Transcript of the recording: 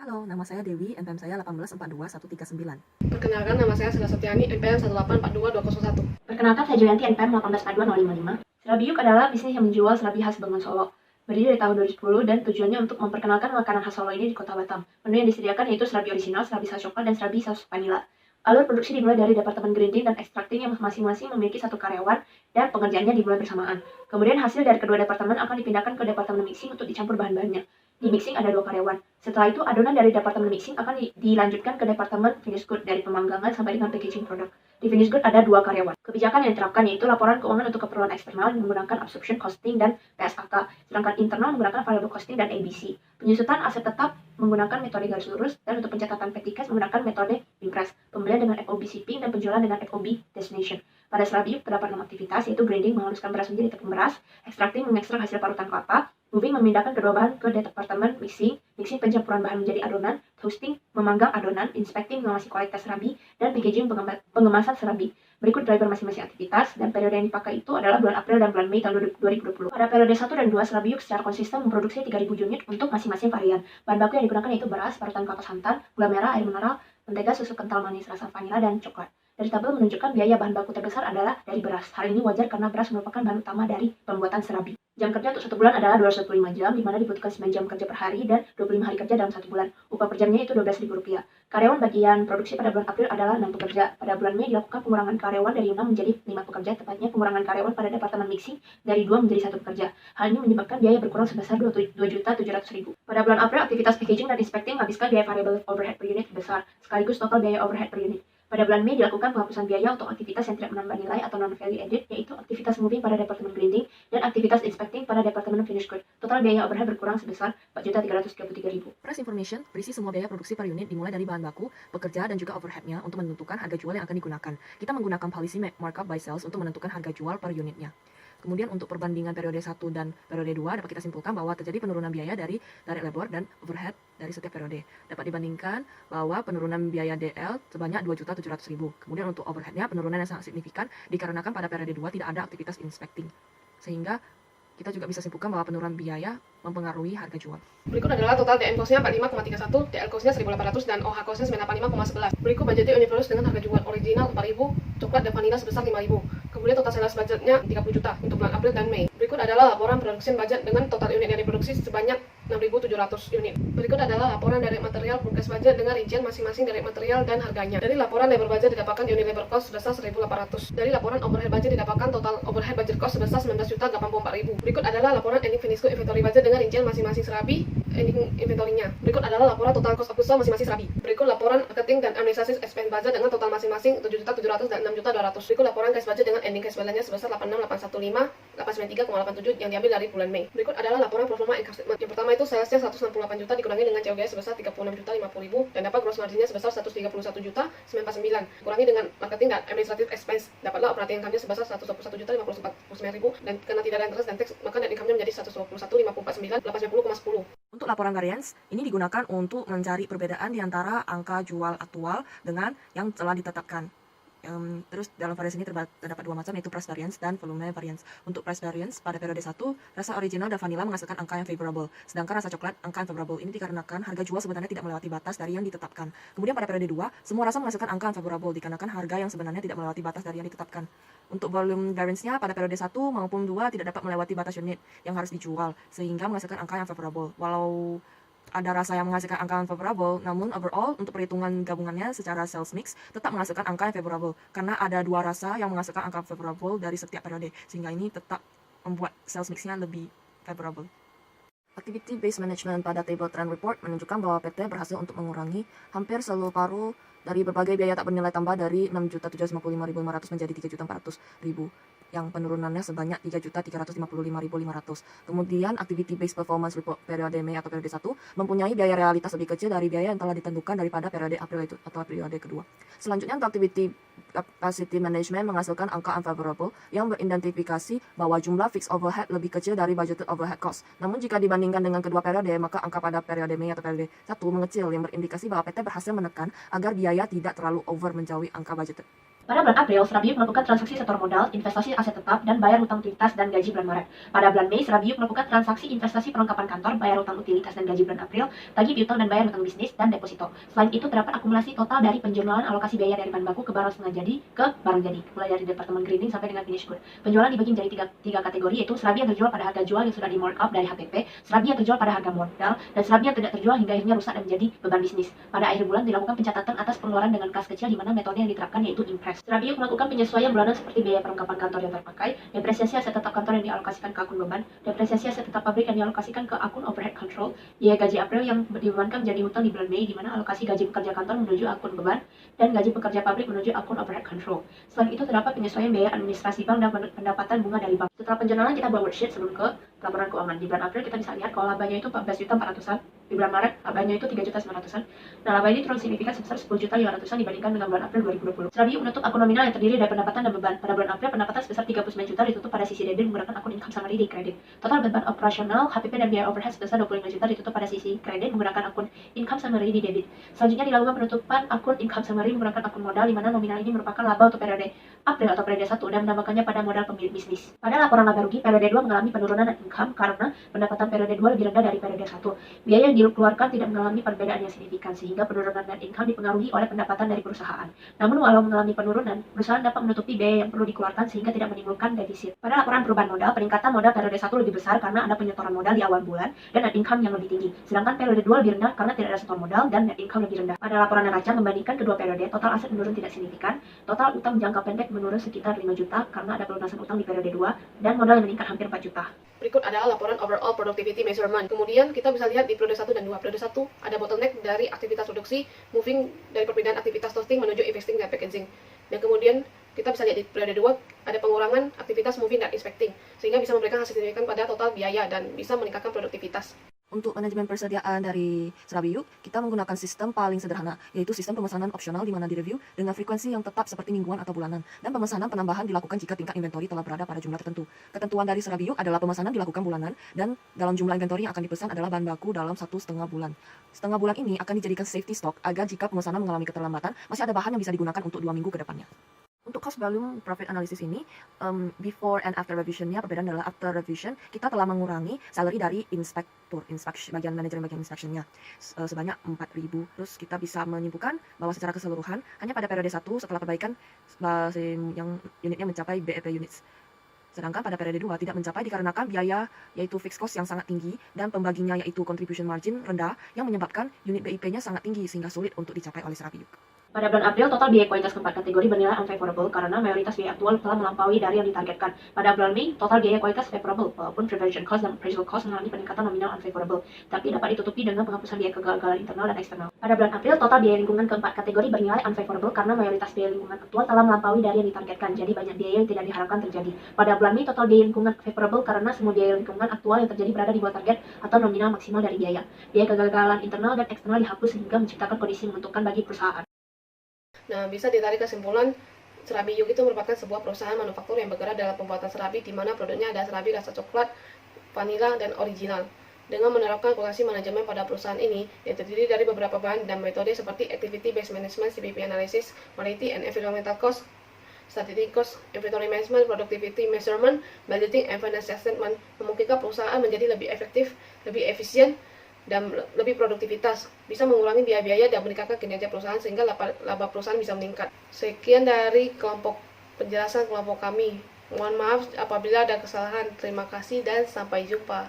Halo, nama saya Dewi, NPM saya 1842139. Perkenalkan, nama saya Sela Setiani, NPM 1844201. Perkenalkan, saya Julianti, NPM 1842055. Serabi Yuk adalah bisnis yang menjual serabi khas Bengon Solo. Berdiri dari tahun 2010 dan tujuannya untuk memperkenalkan makanan khas Solo ini di Kota Batam. Menu yang disediakan yaitu serabi orisinal, serabi saus coklat, dan serabi saus vanila. Alur produksi dimulai dari Departemen Grinding dan Extracting yang masing-masing memiliki satu karyawan dan pengerjaannya dimulai bersamaan. Kemudian hasil dari kedua departemen akan dipindahkan ke Departemen Mixing untuk dicampur bahan-bahannya. Di mixing ada 2 karyawan. Setelah itu adonan dari Departemen Mixing akan dilanjutkan ke Departemen Finished Good dari pemanggangan sampai dengan packaging produk. Di Finished Good ada 2 karyawan. Kebijakan yang diterapkan yaitu laporan keuangan untuk keperluan eksternal menggunakan absorption costing dan PSAK, sedangkan internal menggunakan variable costing dan ABC. Penyusutan aset tetap menggunakan metode garis lurus dan untuk pencatatan petty cash menggunakan metode Impress. Pembelian dengan FOB shipping dan penjualan dengan FOB destination. Pada Serabi Yuk terdapat 6 aktivitas yaitu grinding menghaluskan beras menjadi tepung beras, extracting mengekstrak hasil parutan kelapa, moving memindahkan kedua bahan ke departemen mixing, mixing pencampuran bahan menjadi adonan, toasting memanggang adonan, inspecting mengawasi kualitas serabi, dan packaging pengemasan serabi. Berikut driver masing-masing aktivitas dan periode yang dipakai itu adalah bulan April dan bulan Mei tahun 2020. Pada periode 1 dan 2, Serabi Yuk secara konsisten memproduksi 3.000 unit untuk masing-masing varian. Bahan baku yang digunakan yaitu beras, parutan kelapa santan, gula merah, air mineral, mentega, susu kental manis rasa vanila, dan coklat. Dari tabel menunjukkan biaya bahan baku terbesar adalah dari beras. Hal ini wajar karena beras merupakan bahan utama dari pembuatan serabi. Jam kerja untuk 1 bulan adalah 225 jam, di mana dibutuhkan 9 jam kerja per hari dan 25 hari kerja dalam 1 bulan. Upah per jamnya itu Rp12.000. Karyawan bagian produksi pada bulan April adalah 6 pekerja. Pada bulan Mei dilakukan pengurangan karyawan dari 6 menjadi 5 pekerja, tepatnya pengurangan karyawan pada departemen mixing dari 2 menjadi 1 pekerja. Hal ini menyebabkan biaya berkurang sebesar Rp2.700.000. Pada bulan April, aktivitas packaging dan inspecting menghabiskan biaya variable overhead per unit besar, sekaligus total biaya overhead per unit. Pada bulan Mei dilakukan penghapusan biaya untuk aktivitas yang tidak menambah nilai atau non-value added, yaitu aktivitas moving pada departemen grinding dan aktivitas inspecting pada departemen finished good. Total biaya overhead berkurang sebesar Rp4.333.000. Price information berisi semua biaya produksi per unit dimulai dari bahan baku, pekerja, dan juga overheadnya untuk menentukan harga jual yang akan digunakan. Kita menggunakan policy markup by sales untuk menentukan harga jual per unitnya. Kemudian untuk perbandingan periode 1 dan periode 2 dapat kita simpulkan bahwa terjadi penurunan biaya dari direct labor dan overhead dari setiap periode. Dapat dibandingkan bahwa penurunan biaya DL sebanyak Rp2.700.000. Kemudian untuk overheadnya penurunan yang sangat signifikan dikarenakan pada periode 2 tidak ada aktivitas inspecting. Sehingga kita juga bisa simpulkan bahwa penurunan biaya mempengaruhi harga jual. Berikut adalah total DM cost-nya 45,31, DL cost-nya 1.800, dan OH cost-nya 985,11. Berikut budgetnya Universe dengan harga jual original 4.000, coklat dan vanilla sebesar 5.000. Kemudian total sales budgetnya 30 juta untuk bulan April dan Mei. Berikut adalah laporan production budget dengan total unit yang diproduksi sebanyak 6.700 unit. Berikut adalah laporan direct material progress budget dengan rincian masing-masing direct material dan harganya. Dari laporan labor budget didapatkan unit labor cost sebesar 1.800. Dari laporan overhead budget didapatkan total overhead budget cost sebesar 19.084.000. Berikut adalah laporan ending finished good inventory budget dengan rincian masing-masing serabi ending inventory-nya. Berikut adalah laporan total cost of goods sold masing-masing serabi. Berikut laporan marketing dan administrative expense budget dengan total masing-masing 7.700 dan 6.200. Berikut laporan cash budget dengan ending cash balance-nya sebesar 86.815, 893,87 yang diambil dari bulan Mei. Berikut adalah laporan pro forma income statement. Yang pertama itu salesnya 168 juta dikurangi dengan COGS sebesar 36.050.000 dan dapat gross marginnya sebesar 131.949. Kurangi dengan marketing dan administrative expense, dapatlah operating income-nya sebesar 121.549.000 dan karena tidak ada interest dan tax maka net income-nya menjadi 121.549, 890,10. Untuk laporan variance, ini digunakan untuk mencari perbedaan di antara angka jual aktual dengan yang telah ditetapkan. Terus dalam variance ini terdapat 2 macam, yaitu price variance dan volume variance. Untuk price variance, pada periode 1, rasa original dan vanilla menghasilkan angka yang favorable, sedangkan rasa coklat angka yang favorable. Ini dikarenakan harga jual sebenarnya tidak melewati batas dari yang ditetapkan. Kemudian pada periode 2, semua rasa menghasilkan angka yang favorable dikarenakan harga yang sebenarnya tidak melewati batas dari yang ditetapkan. Untuk volume variance-nya pada periode 1 maupun 2 tidak dapat melewati batas unit yang harus dijual, sehingga menghasilkan angka yang favorable. Walau ada rasa yang menghasilkan angka yang favorable, namun overall untuk perhitungan gabungannya secara sales mix tetap menghasilkan angka yang favorable karena ada 2 rasa yang menghasilkan angka favorable dari setiap periode, sehingga ini tetap membuat sales mixnya lebih favorable. Activity based management pada table trend report menunjukkan bahwa PT berhasil untuk mengurangi hampir separuh dari berbagai biaya tak bernilai tambah dari 6.755.500 menjadi 3.400.000 yang penurunannya sebanyak 3.355.500. Kemudian activity based performance report periode Mei atau periode 1 mempunyai biaya realitas lebih kecil dari biaya yang telah ditentukan daripada periode April itu atau periode kedua. Selanjutnya untuk activity capacity management menghasilkan angka unfavorable yang beridentifikasi bahwa jumlah fixed overhead lebih kecil dari budgeted overhead cost. Namun jika dibandingkan dengan kedua periode, maka angka pada periode Mei atau periode 1 mengecil yang berindikasi bahwa PT berhasil menekan agar biaya tidak terlalu over menjauhi angka budgeted. Pada bulan April, Serabiuk melakukan transaksi setor modal, investasi aset tetap, dan bayar hutang utilitas dan gaji bulan Maret. Pada bulan Mei, Serabiuk melakukan transaksi investasi perlengkapan kantor, bayar hutang utilitas dan gaji bulan April, tagih piutang dan bayar hutang bisnis, dan deposito. Selain itu, terdapat akumulasi total dari penjualan alokasi biaya dari bahan baku ke barang setengah jadi ke barang jadi, mulai dari departemen grinding sampai dengan finish good. Penjualan dibagi menjadi tiga kategori, yaitu serabi yang terjual pada harga jual yang sudah di markup dari HTP, serabi yang terjual pada harga modal, dan serabi yang tidak terjual hingga akhirnya rusak dan menjadi beban bisnis. Pada akhir bulan dilakukan pencatatan atas pengeluaran dengan kas kecil, di mana metode yang diterapkan yaitu impress. Serabiuk melakukan penyesuaian bulanan seperti biaya perlengkapan kantor yang terpakai, depresiasi aset tetap kantor yang dialokasikan ke akun beban, depresiasi aset tetap pabrik yang dialokasikan ke akun overhead control, biaya gaji April yang dibebankan menjadi hutang di bulan Mei, di mana alokasi gaji pekerja kantor menuju akun beban dan gaji pekerja pabrik menuju akun overhead control. Selain itu terdapat penyesuaian biaya administrasi bank dan pendapatan bunga dari bank. Setelah penjualan kita buat worksheet sebelum ke laporan keuangan. Di bulan April kita bisa lihat kalau labanya itu 14.400-an, di bulan Maret labanya itu 3.900-an. Nah, laba ini turun signifikan sebesar 10.500-an dibandingkan dengan bulan April 2020. Serabiuk menutup akun nominal yang terdiri dari pendapatan dan beban. Pada bulan April pendapatan sebesar 39 juta ditutup pada sisi debit menggunakan akun income summary di kredit. Total beban operasional, HPP dan biaya overhead sebesar 25 juta ditutup pada sisi kredit menggunakan akun income summary di debit. Selanjutnya dilakukan penutupan akun income summary menggunakan akun modal, di mana nominal ini merupakan laba untuk periode April atau periode 1 dan menambahkannya pada modal pemilik bisnis. Pada laporan laba rugi, periode 2 mengalami penurunan income karena pendapatan periode 2 lebih rendah dari periode 1. Biaya yang dikeluarkan tidak mengalami perbedaan yang signifikan, sehingga penurunan net income dipengaruhi oleh pendapatan dari perusahaan. Namun walau mengalami penurunan, perusahaan dapat menutupi biaya yang perlu dikeluarkan sehingga tidak menimbulkan defisit. Pada laporan perubahan modal, peningkatan modal periode 1 lebih besar karena ada penyetoran modal di awal bulan dan net income yang lebih tinggi. Sedangkan periode 2 lebih rendah karena tidak ada setor modal dan net income lebih rendah. Pada laporan neraca membandingkan kedua periode, total aset menurun tidak signifikan, total utang jangka pendek menurun sekitar 5 juta karena ada pelunasan utang di periode 2 dan modal yang meningkat hampir 4 juta. Berikut adalah laporan overall productivity measurement. Kemudian kita bisa lihat di periode 1 dan 2. Periode 1 ada bottleneck dari aktivitas produksi, moving dari perpindahan aktivitas toasting menuju investing dan packaging. Dan kemudian kita bisa lihat di periode 2 ada pengurangan aktivitas moving dan inspecting, sehingga bisa memberikan hasil signifikan pada total biaya dan bisa meningkatkan produktivitas. Untuk manajemen persediaan dari Serabiuk, kita menggunakan sistem paling sederhana, yaitu sistem pemesanan opsional di mana direview dengan frekuensi yang tetap seperti mingguan atau bulanan, dan pemesanan penambahan dilakukan jika tingkat inventory telah berada pada jumlah tertentu. Ketentuan dari Serabiuk adalah pemesanan dilakukan bulanan, dan dalam jumlah inventory yang akan dipesan adalah bahan baku dalam 1,5 bulan. Setengah bulan ini akan dijadikan safety stock agar jika pemesanan mengalami keterlambatan, masih ada bahan yang bisa digunakan untuk 2 minggu ke depannya. Untuk cost volume profit analysis ini, before and after revision-nya, perbedaan adalah after revision, kita telah mengurangi salary dari bagian manajemen bagian inspection-nya sebanyak 4.000. Terus kita bisa menyimpulkan bahwa secara keseluruhan, hanya pada periode 1 setelah perbaikan yang unitnya mencapai BEP units. Sedangkan pada periode 2 tidak mencapai dikarenakan biaya yaitu fixed cost yang sangat tinggi dan pembaginya yaitu contribution margin rendah yang menyebabkan unit BIP-nya sangat tinggi sehingga sulit untuk dicapai oleh Serabiuk. Pada bulan April, total biaya kualitas keempat kategori bernilai unfavorable karena mayoritas biaya aktual telah melampaui dari yang ditargetkan. Pada bulan Mei, total biaya kualitas favorable, walaupun preparation cost dan appraisal cost mengalami peningkatan nominal unfavorable, tapi dapat ditutupi dengan penghapusan biaya kegagalan internal dan eksternal. Pada bulan April, total biaya lingkungan keempat kategori bernilai unfavorable karena mayoritas biaya lingkungan aktual telah melampaui dari yang ditargetkan, jadi banyak biaya yang tidak diharapkan terjadi. Pada bulan Mei, total biaya lingkungan favorable karena semua biaya lingkungan aktual yang terjadi berada di bawah target atau nominal maksimal dari biaya. Biaya kegagalan internal dan eksternal dihapus sehingga menciptakan kondisi menguntungkan bagi perusahaan. Nah, bisa ditarik kesimpulan, Serabiuk itu merupakan sebuah perusahaan manufaktur yang bergerak dalam pembuatan serabi, di mana produknya ada serabi rasa coklat, vanila, dan original. Dengan menerapkan kulasi manajemen pada perusahaan ini, yang terdiri dari beberapa bahan dan metode seperti Activity Based Management, CBP Analysis, Quality and Environmental Cost, Strategic Cost, Inventory Management, Productivity Measurement, Budgeting, and Financial Statement, memungkinkan perusahaan menjadi lebih efektif, lebih efisien, dan lebih produktivitas, bisa mengurangi biaya-biaya dan meningkatkan kinerja perusahaan sehingga laba perusahaan bisa meningkat. Sekian dari penjelasan kelompok kami. Mohon maaf apabila ada kesalahan. Terima kasih dan sampai jumpa.